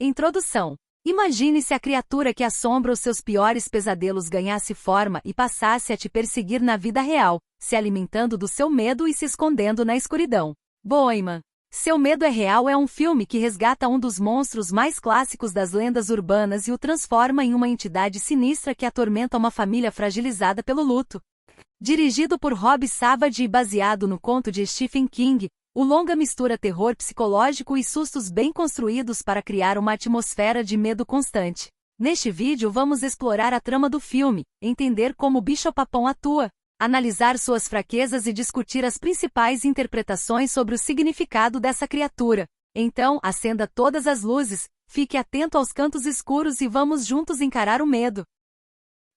Introdução. Imagine se a criatura que assombra os seus piores pesadelos ganhasse forma e passasse a te perseguir na vida real, se alimentando do seu medo e se escondendo na escuridão. Bohemian. Seu Medo é Real é um filme que resgata um dos monstros mais clássicos das lendas urbanas e o transforma em uma entidade sinistra que atormenta uma família fragilizada pelo luto. Dirigido por Rob Savage e baseado no conto de Stephen King, o longa mistura terror psicológico e sustos bem construídos para criar uma atmosfera de medo constante. Neste vídeo vamos explorar a trama do filme, entender como o bicho-papão atua, analisar suas fraquezas e discutir as principais interpretações sobre o significado dessa criatura. Então, acenda todas as luzes, fique atento aos cantos escuros e vamos juntos encarar o medo.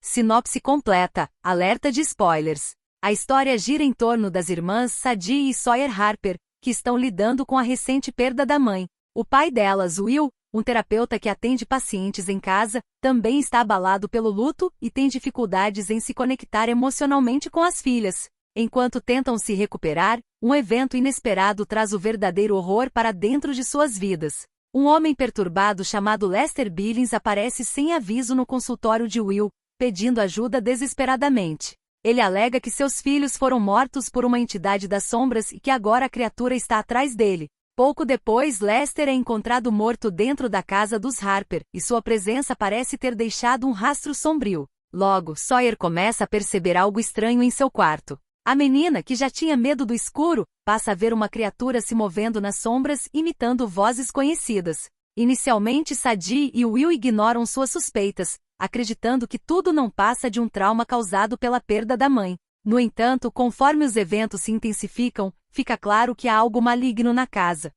Sinopse completa, alerta de spoilers. A história gira em torno das irmãs Sadie e Sawyer Harper, que estão lidando com a recente perda da mãe. O pai delas, Will, um terapeuta que atende pacientes em casa, também está abalado pelo luto e tem dificuldades em se conectar emocionalmente com as filhas. Enquanto tentam se recuperar, um evento inesperado traz o verdadeiro horror para dentro de suas vidas. Um homem perturbado chamado Lester Billings aparece sem aviso no consultório de Will, pedindo ajuda desesperadamente. Ele alega que seus filhos foram mortos por uma entidade das sombras e que agora a criatura está atrás dele. Pouco depois, Lester é encontrado morto dentro da casa dos Harper, e sua presença parece ter deixado um rastro sombrio. Logo, Sawyer começa a perceber algo estranho em seu quarto. A menina, que já tinha medo do escuro, passa a ver uma criatura se movendo nas sombras, imitando vozes conhecidas. Inicialmente, Sadie e Will ignoram suas suspeitas, acreditando que tudo não passa de um trauma causado pela perda da mãe. No entanto, conforme os eventos se intensificam, fica claro que há algo maligno na casa.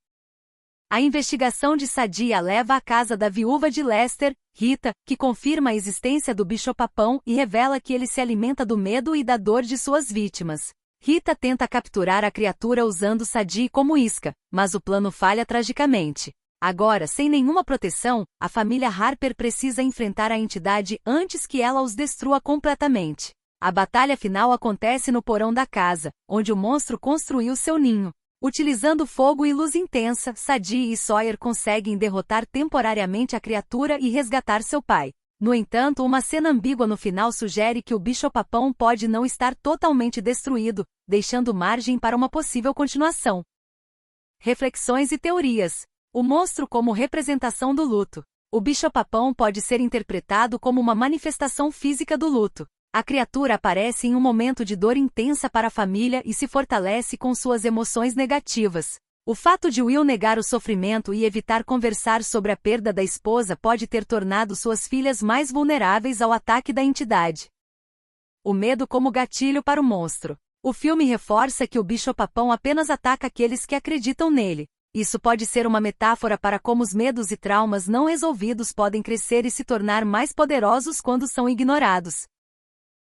A investigação de Sadie a leva à casa da viúva de Lester, Rita, que confirma a existência do bicho-papão e revela que ele se alimenta do medo e da dor de suas vítimas. Rita tenta capturar a criatura usando Sadie como isca, mas o plano falha tragicamente. Agora, sem nenhuma proteção, a família Harper precisa enfrentar a entidade antes que ela os destrua completamente. A batalha final acontece no porão da casa, onde o monstro construiu seu ninho. Utilizando fogo e luz intensa, Sadie e Sawyer conseguem derrotar temporariamente a criatura e resgatar seu pai. No entanto, uma cena ambígua no final sugere que o bicho-papão pode não estar totalmente destruído, deixando margem para uma possível continuação. Reflexões e teorias. O monstro como representação do luto. O bicho-papão pode ser interpretado como uma manifestação física do luto. A criatura aparece em um momento de dor intensa para a família e se fortalece com suas emoções negativas. O fato de Will negar o sofrimento e evitar conversar sobre a perda da esposa pode ter tornado suas filhas mais vulneráveis ao ataque da entidade. O medo como gatilho para o monstro. O filme reforça que o bicho-papão apenas ataca aqueles que acreditam nele. Isso pode ser uma metáfora para como os medos e traumas não resolvidos podem crescer e se tornar mais poderosos quando são ignorados.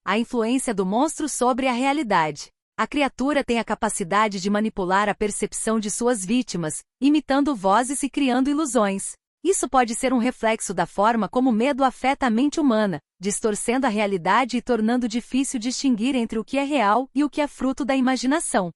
A influência do monstro sobre a realidade. A criatura tem a capacidade de manipular a percepção de suas vítimas, imitando vozes e criando ilusões. Isso pode ser um reflexo da forma como o medo afeta a mente humana, distorcendo a realidade e tornando difícil distinguir entre o que é real e o que é fruto da imaginação.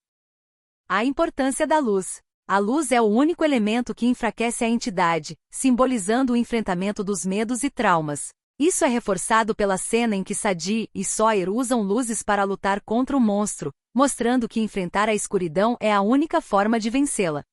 A importância da luz. A luz é o único elemento que enfraquece a entidade, simbolizando o enfrentamento dos medos e traumas. Isso é reforçado pela cena em que Sadie e Sawyer usam luzes para lutar contra o monstro, mostrando que enfrentar a escuridão é a única forma de vencê-la.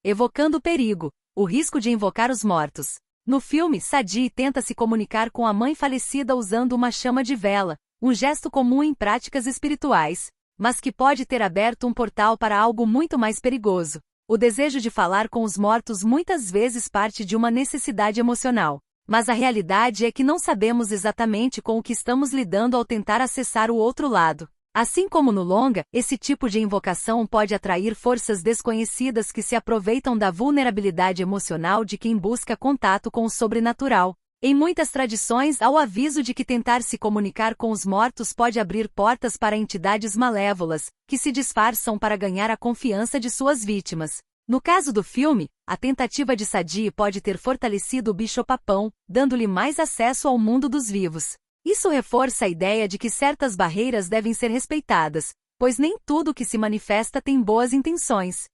Evocando o perigo, o risco de invocar os mortos. No filme, Sadie tenta se comunicar com a mãe falecida usando uma chama de vela, um gesto comum em práticas espirituais, mas que pode ter aberto um portal para algo muito mais perigoso. O desejo de falar com os mortos muitas vezes parte de uma necessidade emocional. Mas a realidade é que não sabemos exatamente com o que estamos lidando ao tentar acessar o outro lado. Assim como no longa, esse tipo de invocação pode atrair forças desconhecidas que se aproveitam da vulnerabilidade emocional de quem busca contato com o sobrenatural. Em muitas tradições, há o aviso de que tentar se comunicar com os mortos pode abrir portas para entidades malévolas, que se disfarçam para ganhar a confiança de suas vítimas. No caso do filme, a tentativa de Sadie pode ter fortalecido o bicho-papão, dando-lhe mais acesso ao mundo dos vivos. Isso reforça a ideia de que certas barreiras devem ser respeitadas, pois nem tudo que se manifesta tem boas intenções.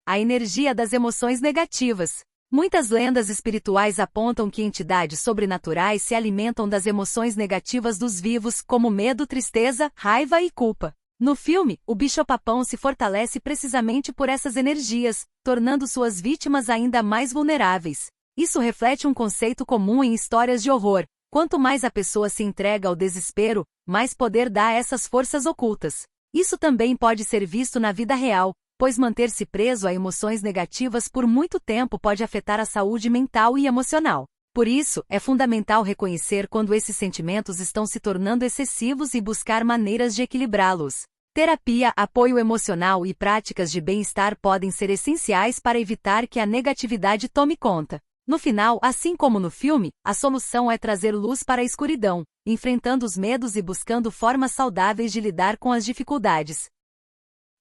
A energia das emoções negativas. Muitas lendas espirituais apontam que entidades sobrenaturais se alimentam das emoções negativas dos vivos, como medo, tristeza, raiva e culpa. No filme, o bicho-papão se fortalece precisamente por essas energias, tornando suas vítimas ainda mais vulneráveis. Isso reflete um conceito comum em histórias de horror. Quanto mais a pessoa se entrega ao desespero, mais poder dá a essas forças ocultas. Isso também pode ser visto na vida real, pois manter-se preso a emoções negativas por muito tempo pode afetar a saúde mental e emocional. Por isso, é fundamental reconhecer quando esses sentimentos estão se tornando excessivos e buscar maneiras de equilibrá-los. Terapia, apoio emocional e práticas de bem-estar podem ser essenciais para evitar que a negatividade tome conta. No final, assim como no filme, a solução é trazer luz para a escuridão, enfrentando os medos e buscando formas saudáveis de lidar com as dificuldades.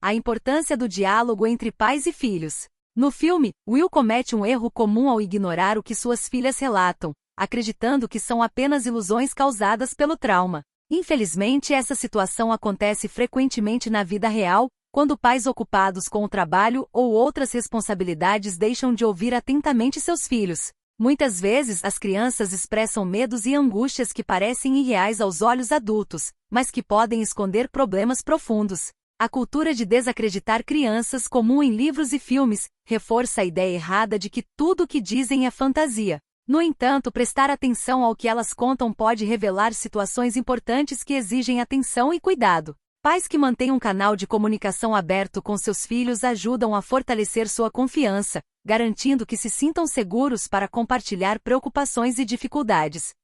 A importância do diálogo entre pais e filhos. No filme, Will comete um erro comum ao ignorar o que suas filhas relatam, acreditando que são apenas ilusões causadas pelo trauma. Infelizmente, essa situação acontece frequentemente na vida real, quando pais ocupados com o trabalho ou outras responsabilidades deixam de ouvir atentamente seus filhos. Muitas vezes, as crianças expressam medos e angústias que parecem irreais aos olhos adultos, mas que podem esconder problemas profundos. A cultura de desacreditar crianças, comum em livros e filmes, reforça a ideia errada de que tudo o que dizem é fantasia. No entanto, prestar atenção ao que elas contam pode revelar situações importantes que exigem atenção e cuidado. Pais que mantêm um canal de comunicação aberto com seus filhos ajudam a fortalecer sua confiança, garantindo que se sintam seguros para compartilhar preocupações e dificuldades.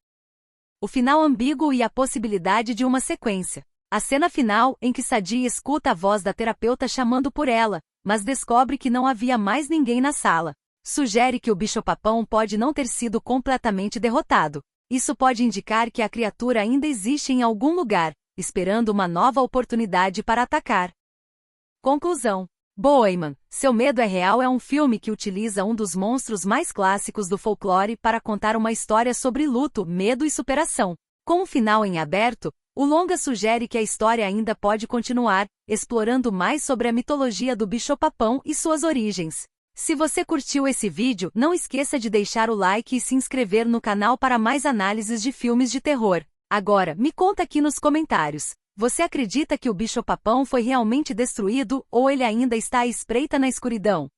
O final ambíguo e a possibilidade de uma sequência. A cena final, em que Sadie escuta a voz da terapeuta chamando por ela, mas descobre que não havia mais ninguém na sala, sugere que o bicho-papão pode não ter sido completamente derrotado. Isso pode indicar que a criatura ainda existe em algum lugar, esperando uma nova oportunidade para atacar. Conclusão. Bohemian, Seu Medo é Real é um filme que utiliza um dos monstros mais clássicos do folclore para contar uma história sobre luto, medo e superação. Com um final em aberto, o longa sugere que a história ainda pode continuar, explorando mais sobre a mitologia do bicho-papão e suas origens. Se você curtiu esse vídeo, não esqueça de deixar o like e se inscrever no canal para mais análises de filmes de terror. Agora, me conta aqui nos comentários. Você acredita que o bicho-papão foi realmente destruído ou ele ainda está à espreita na escuridão?